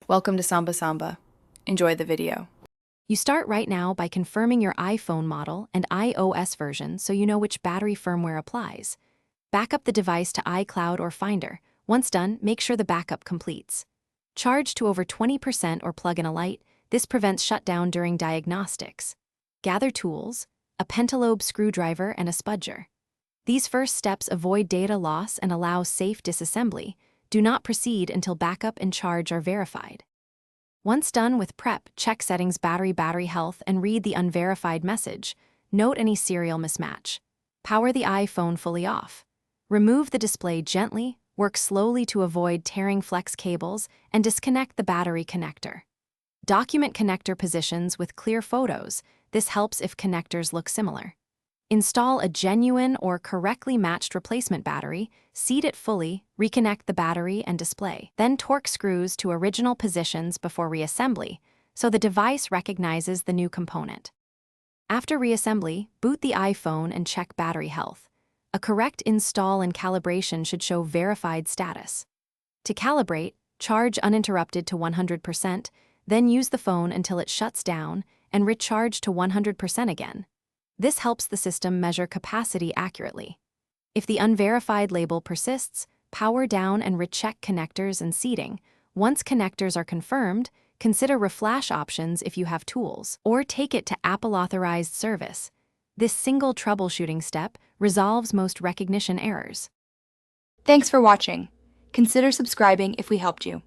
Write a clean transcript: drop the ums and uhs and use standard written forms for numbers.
Welcome to Samba Samba. Enjoy the video. You start right now by confirming your iPhone model and iOS version so you know which battery firmware applies. Back up the device to iCloud or Finder. Once done, make sure the backup completes. Charge to over 20% or plug in a light. This prevents shutdown during diagnostics. Gather tools, a pentalobe screwdriver and a spudger. These first steps avoid data loss and allow safe disassembly. Do not proceed until backup and charge are verified. Once done with prep, check settings battery health and read the unverified message. Note any serial mismatch. Power the iPhone fully off. Remove the display gently, work slowly to avoid tearing flex cables, and disconnect the battery connector. Document connector positions with clear photos. This helps if connectors look similar. Install a genuine or correctly matched replacement battery, seat it fully, reconnect the battery and display. Then torque screws to original positions before reassembly, so the device recognizes the new component. After reassembly, boot the iPhone and check battery health. A correct install and calibration should show verified status. To calibrate, charge uninterrupted to 100%, then use the phone until it shuts down and recharge to 100% again. This helps the system measure capacity accurately. If the unverified label persists, power down and recheck connectors and seating. Once connectors are confirmed, consider reflash options if you have tools, or take it to Apple-authorized service. This single troubleshooting step resolves most recognition errors. Thanks for watching. Consider subscribing if we helped you.